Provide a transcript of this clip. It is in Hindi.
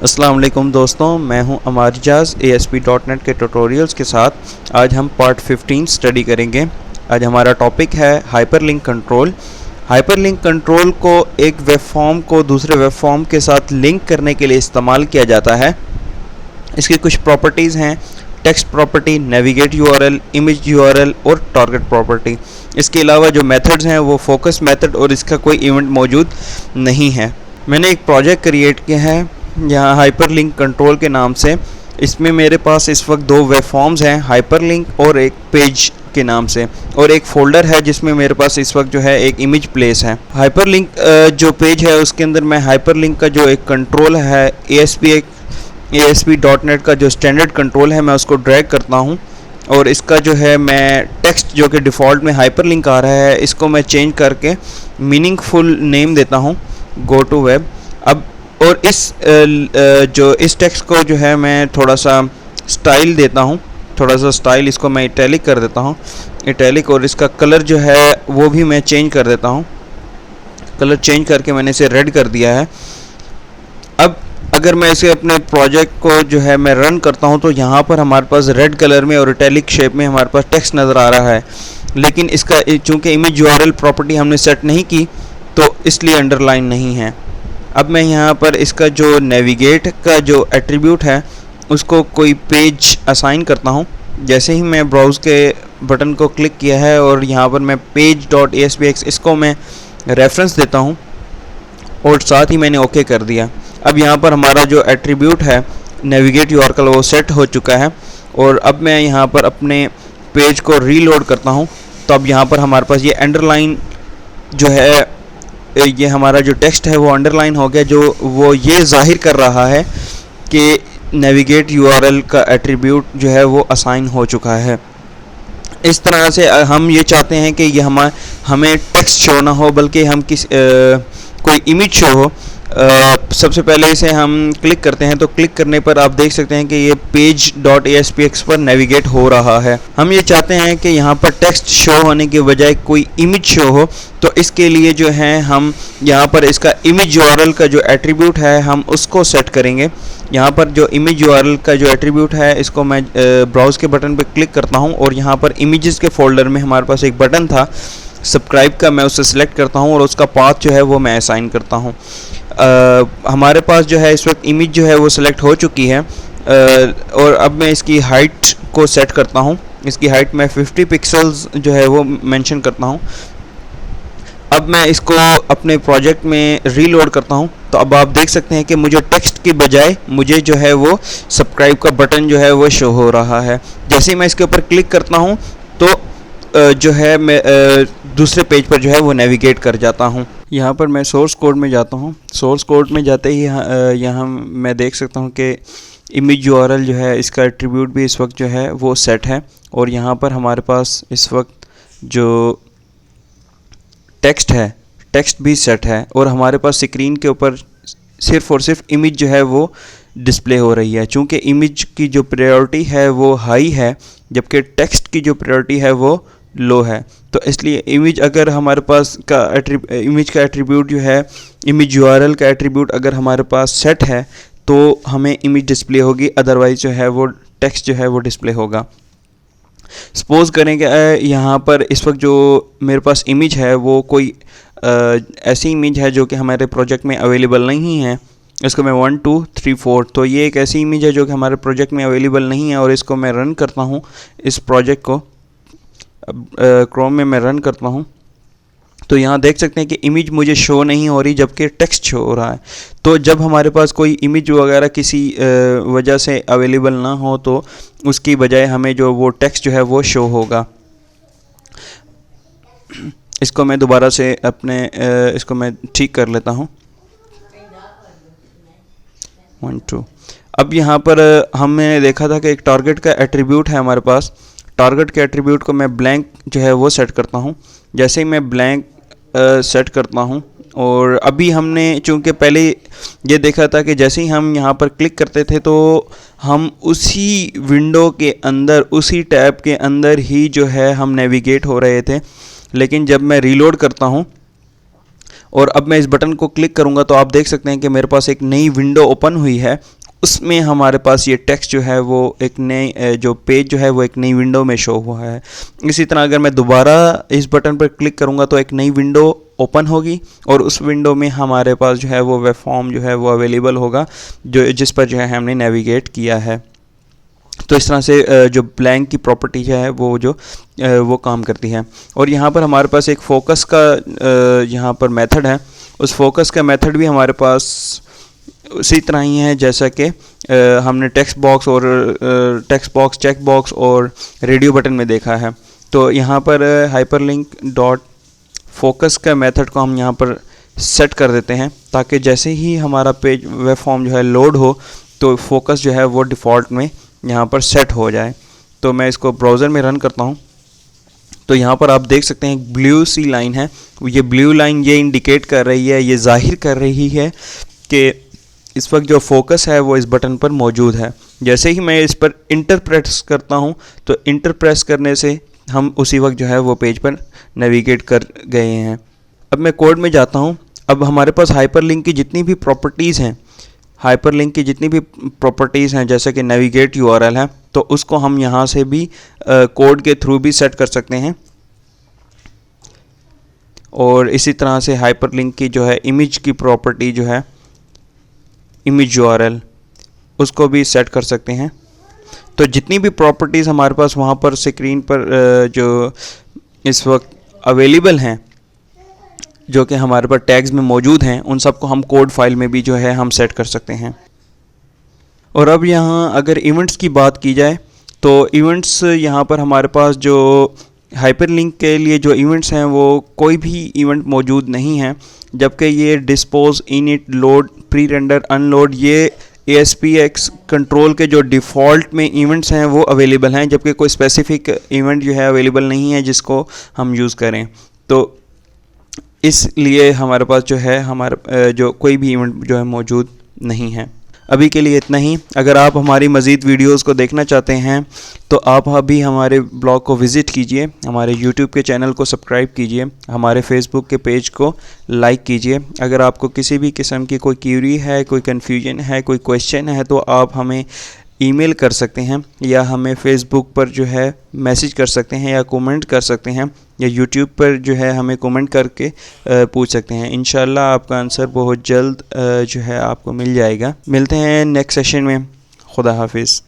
अस्सलाम वालेकुम दोस्तों, मैं हूं अमार इजाज़ ASP.NET के ट्यूटोरियल्स के साथ। आज हम पार्ट 15 स्टडी करेंगे। आज हमारा टॉपिक है हाइपरलिंक कंट्रोल। हाइपरलिंक कंट्रोल को एक वेब फॉर्म को दूसरे वेब फॉर्म के साथ लिंक करने के लिए इस्तेमाल किया जाता है। इसकी कुछ प्रॉपर्टीज़ हैं: text property, navigate URL, image URL और टारगेट प्रॉपर्टी। इसके अलावा जो मेथड्स हैं वो फोकस मेथड और इसका कोई इवेंट मौजूद नहीं है। मैंने एक प्रोजेक्ट क्रिएट किया है यहाँ हाइपरलिंक कंट्रोल के नाम से। इसमें मेरे पास इस वक्त दो वेब फॉर्म्स हैं, हाइपरलिंक और एक पेज के नाम से, और एक फ़ोल्डर है जिसमें मेरे पास इस वक्त जो है एक इमेज प्लेस है। हाइपरलिंक जो पेज है उसके अंदर मैं हाइपरलिंक का जो एक कंट्रोल है ASP.NET का जो स्टैंडर्ड कंट्रोल है मैं उसको ड्रैग करता हूँ, और इसका जो है मैं टेक्स्ट जो कि डिफ़ॉल्ट में हाइपरलिंक आ रहा है इसको मैं चेंज करके मीनिंगफुल नेम देता हूँ, गो टू वेब। अब और इस टेक्स्ट को जो है मैं थोड़ा सा स्टाइल देता हूँ, थोड़ा सा स्टाइल, इसको मैं इटैलिक कर देता हूँ, इटैलिक, और इसका कलर जो है वो भी मैं चेंज कर देता हूँ। कलर चेंज करके मैंने इसे रेड कर दिया है। अब अगर मैं इसे अपने प्रोजेक्ट को जो है मैं रन करता हूँ तो यहाँ पर हमारे पास रेड कलर में और इटैलिक शेप में हमारे पास टेक्स्ट नज़र आ रहा है, लेकिन इसका चूँकि इमेज URL प्रॉपर्टी हमने सेट नहीं की तो इसलिए अंडरलाइन नहीं है। अब मैं यहाँ पर इसका जो नेविगेट का जो एट्रीब्यूट है उसको कोई पेज असाइन करता हूँ। जैसे ही मैं ब्राउज़ के बटन को क्लिक किया है और यहाँ पर मैं page.aspx इसको मैं रेफरेंस देता हूँ और साथ ही मैंने ओके कर दिया। अब यहाँ पर हमारा जो एट्रीब्यूट है नेविगेट URL वो सेट हो चुका है, और अब मैं यहाँ पर अपने पेज को रीलोड करता हूँ तो अब यहाँ पर हमारे पास ये अंडरलाइन जो है, ये हमारा जो टेक्स्ट है वो अंडरलाइन हो गया, जो वो ये जाहिर कर रहा है कि नेविगेट URL का एट्रीब्यूट जो है वो असाइन हो चुका है। इस तरह से हम ये चाहते हैं कि ये हमें टेक्स्ट शो ना हो बल्कि हम कोई इमेज शो हो। सबसे पहले इसे हम क्लिक करते हैं तो क्लिक करने पर आप देख सकते हैं कि ये page.aspx पर नेविगेट हो रहा है। हम ये चाहते हैं कि यहाँ पर टेक्स्ट शो होने के बजाय कोई इमेज शो हो, तो इसके लिए जो है हम यहाँ पर इसका इमेज URL का जो एट्रीब्यूट है हम उसको सेट करेंगे। यहाँ पर जो इमेज URL का जो एट्रीब्यूट है इसको मैं ब्राउज़ के बटन पर क्लिक करता हूँ, और यहाँ पर इमेजेस के फोल्डर में हमारे पास एक बटन था सब्सक्राइब का, मैं उसे सिलेक्ट करता हूँ और उसका पाथ जो है वो मैं असाइन करता हूँ। हमारे पास जो है इस वक्त इमेज जो है वो सिलेक्ट हो चुकी है, और अब मैं इसकी हाइट को सेट करता हूँ। इसकी हाइट मैं 50 पिक्सल्स जो है वो मेंशन करता हूँ। अब मैं इसको अपने प्रोजेक्ट में रीलोड करता हूँ तो अब आप देख सकते हैं कि मुझे टेक्स्ट की बजाय मुझे जो है वो सब्सक्राइब का बटन जो है वो शो हो रहा है। जैसे ही मैं इसके ऊपर क्लिक करता हूँ तो जो है मैं दूसरे पेज पर जो है वो नेविगेट कर जाता हूँ। यहाँ पर मैं सोर्स कोड में जाता हूँ। सोर्स कोड में जाते ही यहाँ मैं देख सकता हूँ कि इमेज URL जो है इसका एट्रीब्यूट भी इस वक्त जो है वो सेट है, और यहाँ पर हमारे पास इस वक्त जो टेक्स्ट है टेक्स्ट भी सेट है, और हमारे पास स्क्रीन के ऊपर सिर्फ़ और सिर्फ इमेज जो है वो डिस्प्ले हो रही है। चूँकि इमेज की जो प्रायोरिटी है वो हाई है जबकि टेक्स्ट की जो प्रायोरिटी है वो लो है, तो इसलिए इमेज अगर हमारे पास इमेज का एट्रीब्यूट जो है इमेज URL का एट्रीब्यूट अगर हमारे पास सेट है तो हमें इमेज डिस्प्ले होगी, अदरवाइज़ जो है वो टेक्स्ट जो है वो डिस्प्ले होगा। सपोज़ करें कि यहाँ पर इस वक्त जो मेरे पास इमेज है वो कोई ऐसी इमेज है जो कि हमारे प्रोजेक्ट में अवेलेबल नहीं है। इसको मैं 1 2 3 4, तो ये एक ऐसी इमेज है जो कि हमारे प्रोजेक्ट में अवेलेबल नहीं है, और इसको मैं रन करता हूँ इस प्रोजेक्ट को। क्रोम में मैं रन करता हूँ तो यहाँ देख सकते हैं कि इमेज मुझे शो नहीं हो रही जबकि टेक्स्ट शो हो रहा है। तो जब हमारे पास कोई इमेज वगैरह किसी वजह से अवेलेबल ना हो तो उसकी बजाय हमें जो वो टेक्स्ट जो है वो शो होगा। इसको मैं दोबारा से इसको मैं ठीक कर लेता हूँ 1 2। अब यहाँ पर हमने देखा था कि एक टारगेट का एट्रीब्यूट है हमारे पास। टारगेट के एट्रीब्यूट को मैं ब्लैंक जो है वो सेट करता हूँ। जैसे ही मैं ब्लैंक सेट करता हूँ, और अभी हमने चूँकि पहले ये देखा था कि जैसे ही हम यहाँ पर क्लिक करते थे तो हम उसी विंडो के अंदर उसी टैब के अंदर ही जो है हम नेविगेट हो रहे थे, लेकिन जब मैं रीलोड करता हूँ और अब मैं इस बटन को क्लिक करूँगा तो आप देख सकते हैं कि मेरे पास एक नई विंडो ओपन हुई है। उसमें हमारे पास ये टेक्स्ट जो है वो एक नई जो पेज जो है वो एक नई विंडो में शो हुआ है। इसी तरह अगर मैं दोबारा इस बटन पर क्लिक करूँगा तो एक नई विंडो ओपन होगी और उस विंडो में हमारे पास जो है वो वेब फॉर्म जो है वो अवेलेबल होगा, जो जिस पर जो है हमने नेविगेट किया है। तो इस तरह से जो ब्लैंक की प्रॉपर्टी है वो काम करती है। और यहाँ पर हमारे पास एक फोकस का यहाँ पर मेथड है। उस फोकस का मेथड भी हमारे पास उसी तरह ही है जैसा कि हमने टेक्स्ट बॉक्स, चेक बॉक्स और रेडियो बटन में देखा है। तो यहाँ पर हाइपरलिंक डॉट फोकस का मेथड को हम यहाँ पर सेट कर देते हैं ताकि जैसे ही हमारा पेज वेब फॉर्म जो है लोड हो तो फोकस जो है वो डिफ़ॉल्ट में यहाँ पर सेट हो जाए। तो मैं इसको ब्राउज़र में रन करता हूँ। तो यहाँ पर आप देख सकते हैं एक ब्लू सी लाइन है। ये ब्लू लाइन ये इंडिकेट कर रही है, ये जाहिर कर रही है कि इस वक्त जो फोकस है वो इस बटन पर मौजूद है। जैसे ही मैं इस पर इंटर प्रेस करता हूँ तो इंटर प्रेस करने से हम उसी वक्त जो है वो पेज पर नेविगेट कर गए हैं। अब मैं कोड में जाता हूँ। अब हमारे पास हाइपरलिंक की जितनी भी प्रॉपर्टीज़ हैं, जैसे कि नेविगेट यूआरएल है, तो उसको हम यहाँ से भी कोड के थ्रू भी सेट कर सकते हैं। और इसी तरह से हाइपरलिंक की जो है इमेज की प्रॉपर्टी जो है इमेज यूआरएल, उसको भी सेट कर सकते हैं। तो जितनी भी प्रॉपर्टीज़ हमारे पास वहाँ पर स्क्रीन पर जो इस वक्त अवेलेबल हैं, जो कि हमारे पास टैग्स में मौजूद हैं, उन सबको हम कोड फाइल में भी जो है हम सेट कर सकते हैं। और अब यहाँ अगर इवेंट्स की बात की जाए तो इवेंट्स यहाँ पर हमारे पास जो हाइपरलिंक के लिए जो इवेंट्स हैं वो कोई भी इवेंट मौजूद नहीं है, जबकि ये dispose, init, load, pre render, unload ये ASPX कंट्रोल के जो डिफ़ॉल्ट में इवेंट्स हैं वो अवेलेबल हैं, जबकि कोई स्पेसिफिक इवेंट जो है अवेलेबल नहीं है जिसको हम यूज़ करें। तो इसलिए हमारे पास जो है जो कोई भी इवेंट जो है मौजूद नहीं है। अभी के लिए इतना ही। अगर आप हमारी मज़ीद वीडियोस को देखना चाहते हैं तो आप अभी हमारे ब्लॉग को विज़िट कीजिए, हमारे यूट्यूब के चैनल को सब्सक्राइब कीजिए, हमारे फेसबुक के पेज को लाइक कीजिए। अगर आपको किसी भी किस्म की कोई क्यूरी है, कोई कन्फ्यूजन है, कोई क्वेश्चन है तो आप हमें ईमेल कर सकते हैं या हमें फ़ेसबुक पर जो है मैसेज कर सकते हैं या कमेंट कर सकते हैं या यूट्यूब पर जो है हमें कमेंट करके पूछ सकते हैं। इंशाल्लाह आपका आंसर बहुत जल्द जो है आपको मिल जाएगा। मिलते हैं नेक्स्ट सेशन में। खुदा हाफिज़।